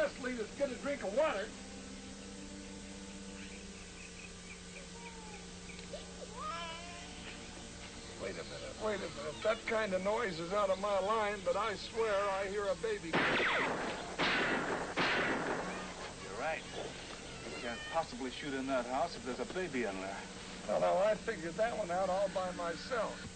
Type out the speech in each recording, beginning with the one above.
expressly to get a drink of water. Wait a minute. That kind of noise is out of my line, but I swear I hear a baby. You're right. You can't possibly shoot in that house if there's a baby in there. No, I figured that one out all by myself.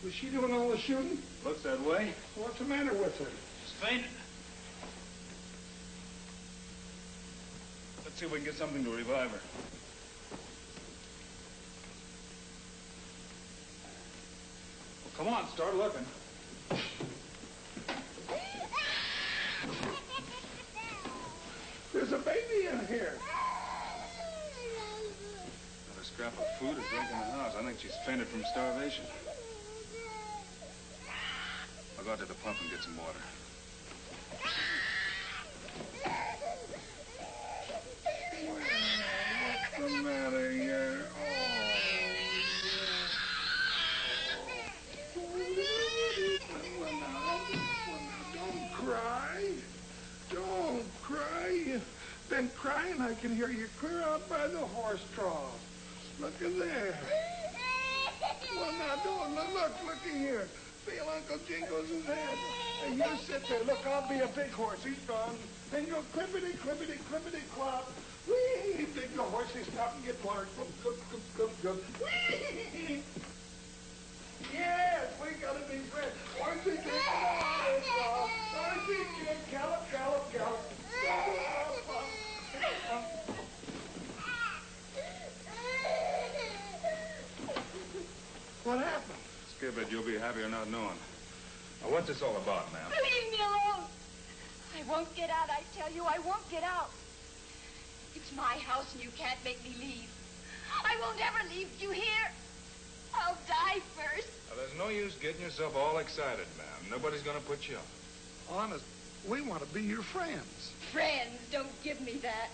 Was she doing all the shooting? Looks that way. What's the matter with her? She's fainted. Let's see if we can get something to revive her. Well, come on, start looking. There's a baby in here. Got a scrap of food, a drink in the house. I think she's fainted from starvation. I'll go out to the pump and get some water. What's the matter here? Don't cry. Don't cry. You've been crying. I can hear you clear out by the horse trough. Look at there. Well, now, don't. Looky here. Feel Uncle Jingles' head. And you sit there. Look, I'll be a big horse. He's gone. Then you'll clippity, clippity, clippity, clop. Whee! Big the horse. He stop and get water. Good. Whee! Yes, we gotta be friends. Horsey, drink water. Horsey, kid, gallop. What happened? Skibid, you'll be happier not knowing. Now, what's this all about, ma'am? Leave me alone. I won't get out, I tell you. I won't get out. It's my house and you can't make me leave. I won't ever leave. Do you hear? I'll die first. Now, there's no use getting yourself all excited, ma'am. Nobody's gonna put you up. Honest, we want to be your friends. Friends, don't give me that.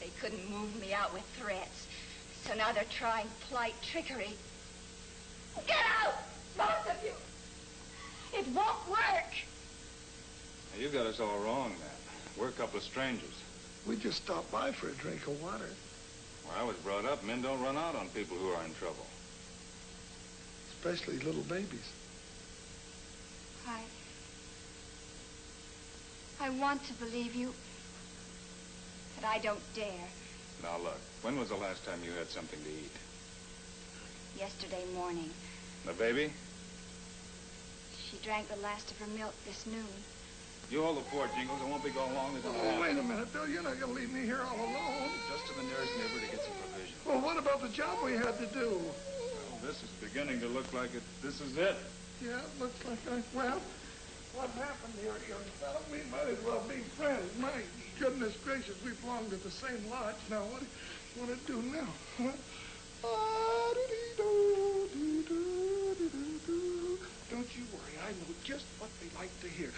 They couldn't move me out with threats. So now they're trying polite trickery. Get out! Both of you! It won't work! Now, you got us all wrong, man. We're a couple of strangers. We just stopped by for a drink of water. Where I was brought up, men don't run out on people who are in trouble. Especially little babies. I want to believe you, but I don't dare. Now, look, when was the last time you had something to eat? Yesterday morning. The baby? She drank the last of her milk this noon. You hold the fort, Jingles. It won't be gone long. Oh, wait a minute, Bill. You're not going to leave me here all alone. Just to the nearest neighbor to get some provisions. Well, what about the job we had to do? Well, this is beginning to look like it. This is it. Yeah, it looks like well, what happened here, young fellow? We might as well be friends. My goodness gracious, we belong to the same lodge. Now, what do you want to do now? Huh? Don't you worry, I know just what they like to hear.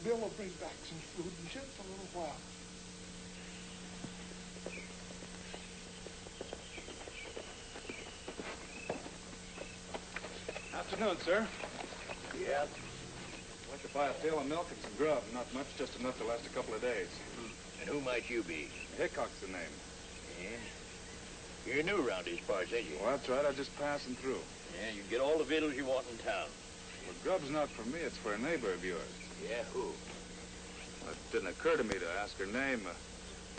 Bill will bring back some food in just a little while. Afternoon, sir. Yeah? I'd like to buy a pail of milk and some grub. Not much, just enough to last a couple of days. And who might you be? Hickock's the name. Yeah? You're new around these parts, ain't you? Well, that's right. I'm just passing through. Yeah, you get all the victuals you want in town. Well, grub's not for me. It's for a neighbor of yours. Yeah, who? Well, it didn't occur to me to ask her name.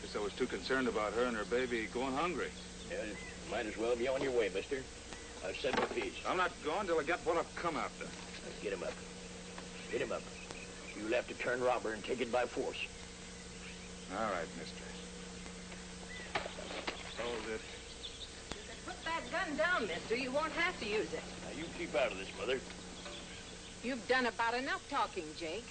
Guess I was too concerned about her and her baby going hungry. Yeah, might as well be on your way, mister. I've said my piece. I'm not going till I get what I've come after. Let's get him up. Get him up. You'll have to turn robber and take it by force. All right, mister. Hold it. Put that gun down, mister. You won't have to use it. Now, you keep out of this, Mother. You've done about enough talking, Jake.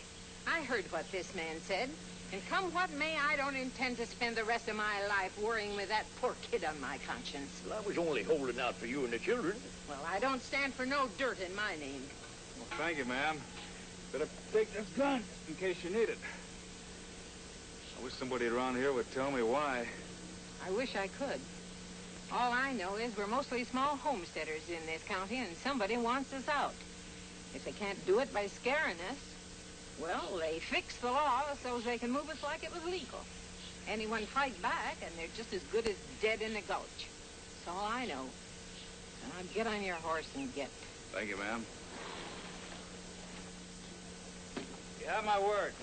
I heard what this man said. And come what may, I don't intend to spend the rest of my life worrying with that poor kid on my conscience. Well, I was only holding out for you and the children. Well, I don't stand for no dirt in my name. Well, thank you, ma'am. Better take this gun in case you need it. I wish somebody around here would tell me why. I wish I could. All I know is we're mostly small homesteaders in this county, and somebody wants us out. If they can't do it by scaring us, well, they fix the law so they can move us like it was legal. Anyone fight back, and they're just as good as dead in the gulch. That's all I know. Now get on your horse and get. Thank you, ma'am. You have my word.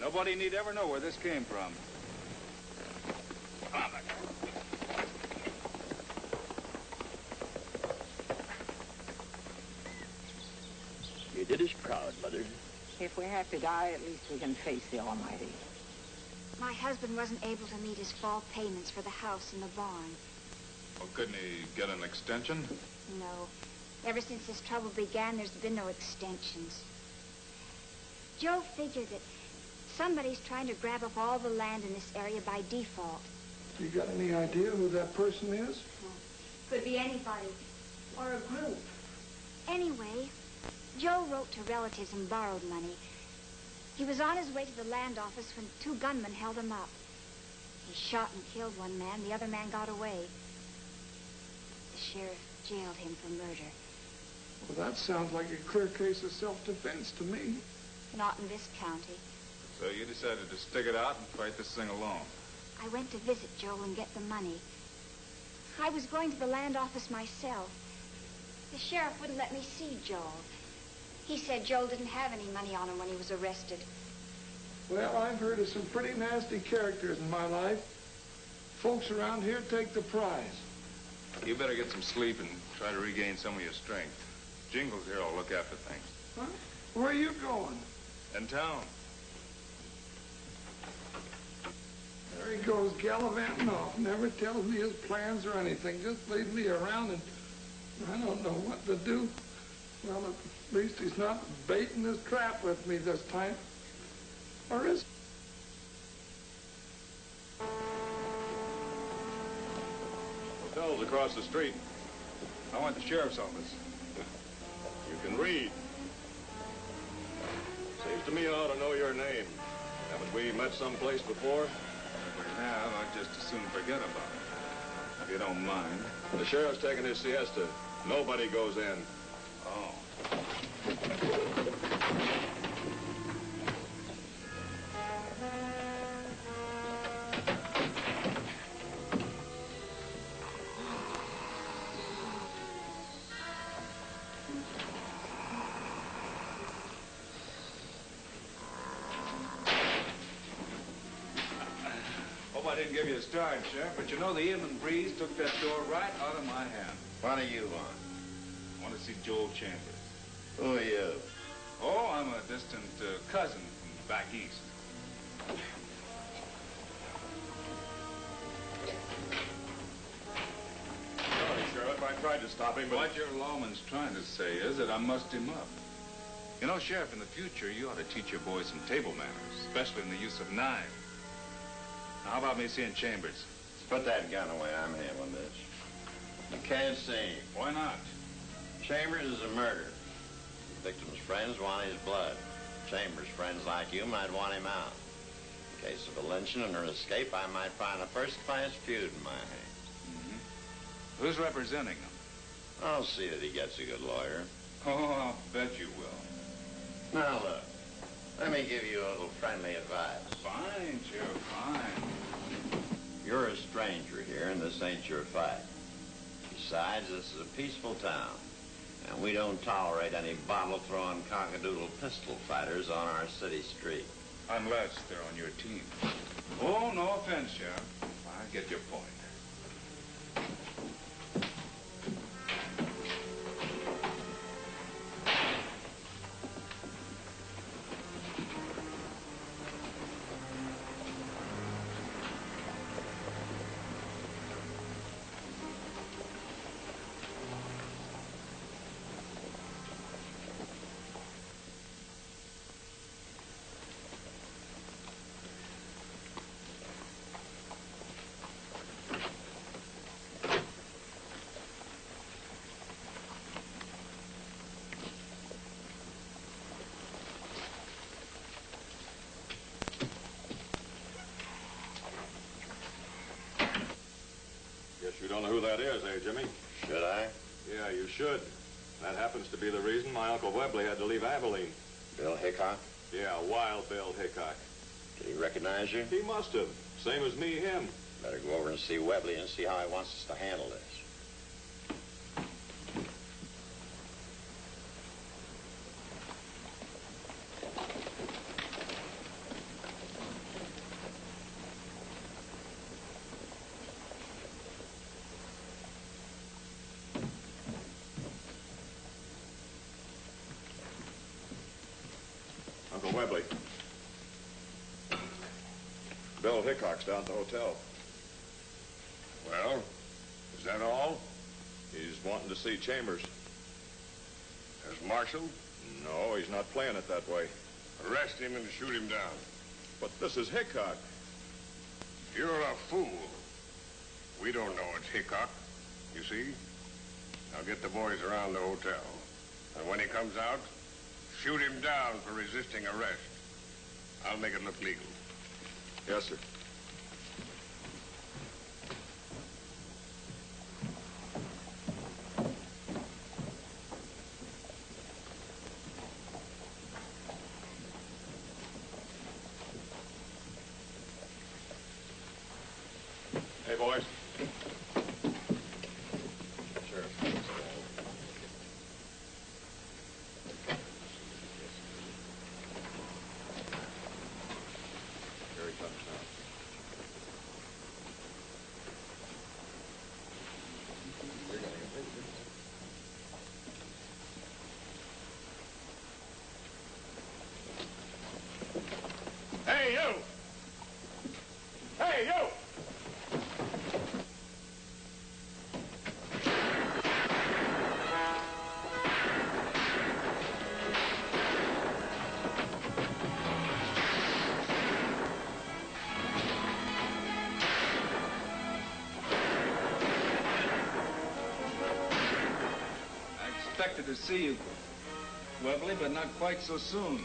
Nobody need ever know where this came from. Come on, back. You did us proud, Mother. If we have to die, at least we can face the Almighty. My husband wasn't able to meet his fall payments for the house and the barn. Well, couldn't he get an extension? No. Ever since this trouble began, there's been no extensions. Joe figured that somebody's trying to grab up all the land in this area by default. You got any idea who that person is? Could be anybody. Or a group. Anyway, Joe wrote to relatives and borrowed money. He was on his way to the land office when 2 gunmen held him up. He shot and killed one man. The other man got away. The sheriff jailed him for murder. Well, that sounds like a clear case of self-defense to me. Not in this county. So you decided to stick it out and fight this thing alone? I went to visit Joe and get the money. I was going to the land office myself. The sheriff wouldn't let me see Joel. He said Joel didn't have any money on him when he was arrested. Well, I've heard of some pretty nasty characters in my life. Folks around here take the prize. You better get some sleep and try to regain some of your strength. Jingles here will look after things. Huh? Where are you going? In town. There he goes gallivanting off. Never tells me his plans or anything. Just leaves me around and I don't know what to do. Well, at least he's not baiting his trap with me this time. Or is Hotel's across the street. I went to the sheriff's office. You can read. Seems to me I ought to know your name. Haven't we met someplace before? If we have, I'd just as soon forget about it. If you don't mind. The sheriff's taking his siesta. Nobody goes in. Oh. Hope I didn't give you a start, Sheriff, but you know the inland breeze took that door right out of my hand. What do you want? I want to see Joel Chambers. Who are you? Oh, I'm a distant cousin from back east. Sorry, Sheriff. I tried to stop him, but... What your lawman's trying to say is that I mussed him up. You know, Sheriff, in the future, you ought to teach your boys some table manners, especially in the use of knives. Now, how about me seeing Chambers? Put that gun away. I'm handling this. You can't see him. Why not? Chambers is a murderer. The victim's friends want his blood. Chambers' friends like you might want him out. In case of a lynching or escape, I might find a first-class feud in my hands. Mm-hmm. Who's representing him? I'll see that he gets a good lawyer. Oh, I'll bet you will. Now, look. Let me give you a little friendly advice. Fine, Sheriff, fine. You're a stranger here, and this ain't your fight. Besides, this is a peaceful town, and we don't tolerate any bottle-throwing, cockadoodle pistol fighters on our city street. Unless they're on your team. Oh, no offense, Sheriff. I get your point. that is, eh, Jimmy? Should I? Yeah, you should. That happens to be the reason my Uncle Webley had to leave Abilene. Bill Hickock? Yeah, Wild Bill Hickock. Did he recognize you? He must have. Same as me, him. Better go over and see Webley and see how he wants us to handle this. Uncle Webley. Bill Hickock's down at the hotel. Well, is that all? He's wanting to see Chambers. As Marshal? No, he's not playing it that way. Arrest him and shoot him down. But this is Hickock. You're a fool. We don't know it's Hickock, you see? I'll get the boys around the hotel. And when he comes out, shoot him down for resisting arrest. I'll make it look legal. Yes, sir. Hey, boys. Sure. Here he comes now. Hey, you! Hey, you! I expected to see you, Webley, but not quite so soon.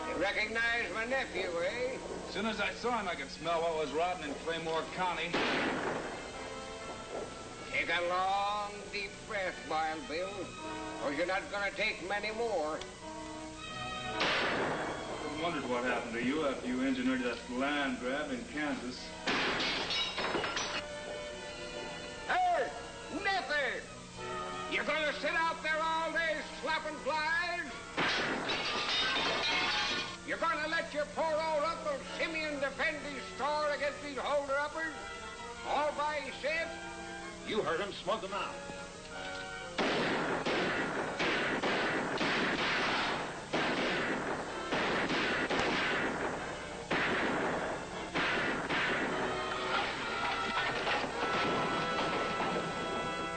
You recognize my nephew, eh? As soon as I saw him, I could smell what was rotten in Claymore County. Take a long, deep breath, Wild Bill, or you're not gonna take many more. I wondered what happened to you after you engineered that land grab in Kansas. Hey, nephew! You gonna sit out there all day slapping flies? You're gonna let your poor old Uncle Simeon defend his store against these holder-uppers? All by himself? You heard him. Smoke him out.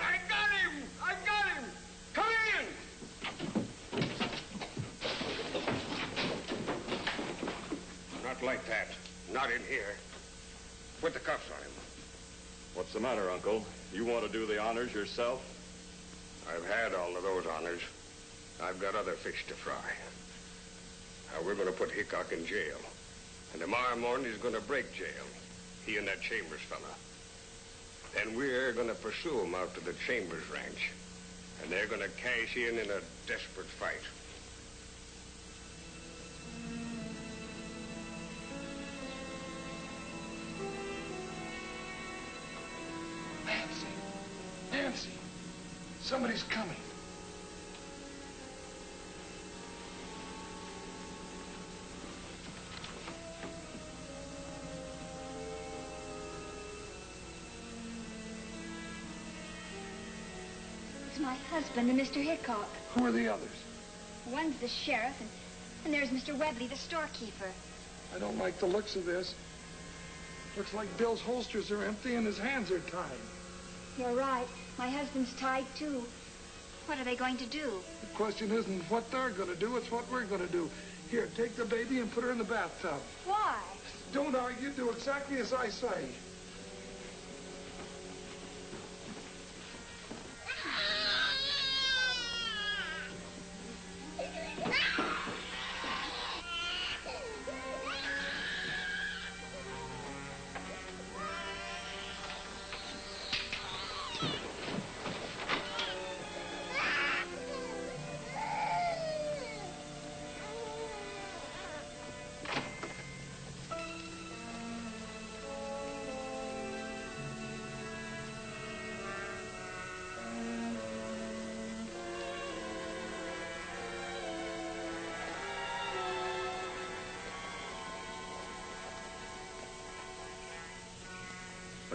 I got him! I got him! Come in! Not like that. Not in here. Put the cuffs on him. What's the matter, Uncle? You want to do the honors yourself? I've had all of those honors. I've got other fish to fry. Now, we're going to put Hickock in jail. And tomorrow morning, he's going to break jail. He and that Chambers fella. Then we're going to pursue him out to the Chambers ranch. And they're going to cash in a desperate fight. Nancy. Nancy. Somebody's coming. It's my husband and Mr. Hickock. Who are the others? One's the sheriff, and there's Mr. Webley, the storekeeper. I don't like the looks of this. Looks like Bill's holsters are empty and his hands are tied. You're right. My husband's tied, too. What are they going to do? The question isn't what they're going to do, it's what we're going to do. Here, take the baby and put her in the bathtub. Why? Don't argue, do exactly as I say.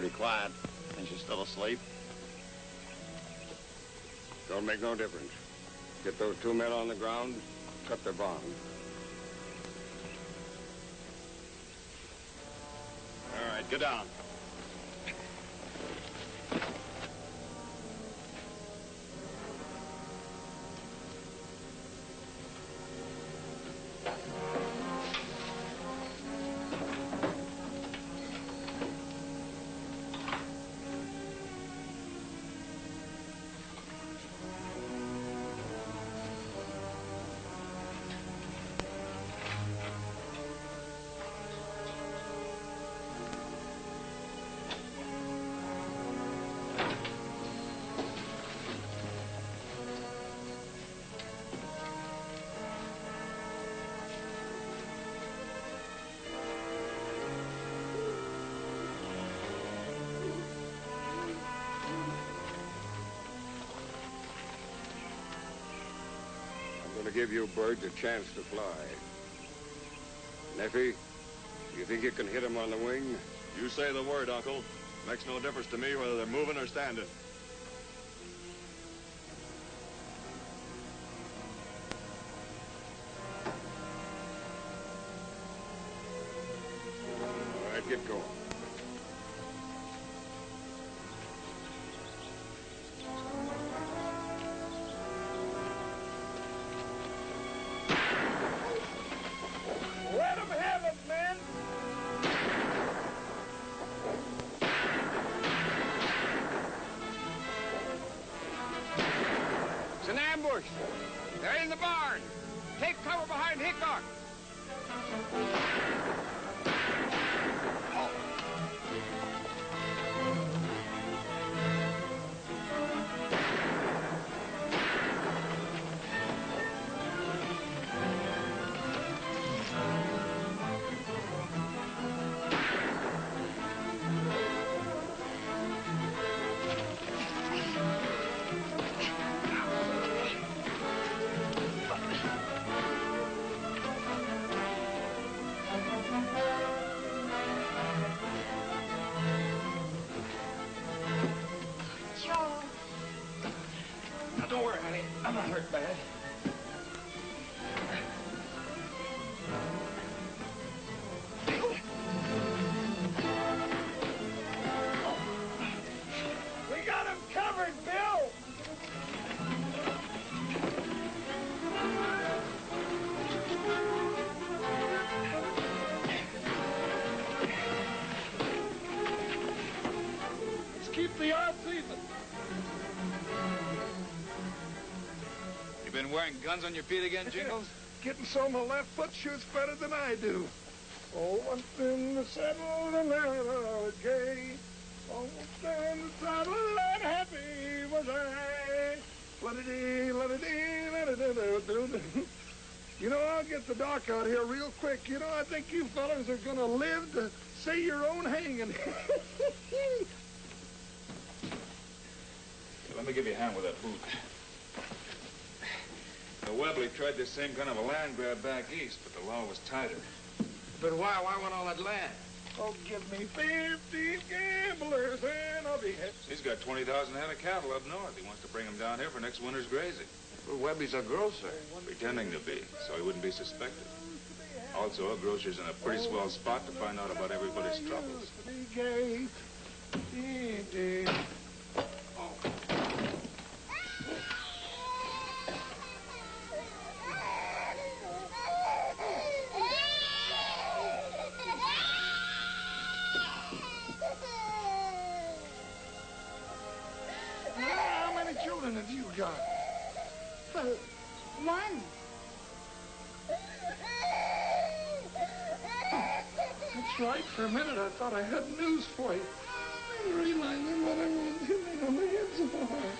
Pretty quiet. Think she's still asleep? Don't make no difference. Get those two men on the ground, cut their bonds. All right, get down. I'm going to give you birds a chance to fly. Neffy, you think you can hit them on the wing? You say the word, Uncle. Makes no difference to me whether they're moving or standing. All right, get going. Let them have it, men! It's an ambush. They're in the barn. Take cover behind Hickock. Now, don't worry, honey. I'm not hurt bad. We got him covered, Bill! Let's keep the off-season. You been wearing guns on your feet again, Jingles? Getting so my left foot shoots better than I do. Oh, once in the saddle and never gay. Almost in the saddle and happy was I. Let-a-dee, let-a-dee, let-a-dee. You know, I'll get the doc out here real quick. You know, I think you fellas are going to live to see your own hanging. Let me give you a hand with that boot. Now, Webley tried this same kind of a land grab back east, but the law was tighter. But why want all that land? Oh, give me 15 gamblers and I'll be happy. He's got 20,000 head of cattle up north. He wants to bring them down here for next winter's grazing. Well, Webby's a grocer. Pretending to be, so he wouldn't be suspected. Also, a grocer's in a pretty swell spot to find out about everybody's troubles. How many children have you got? Well, one. That's right. For a minute, I thought I had news for you. I'm realizing what I want to do on the inside.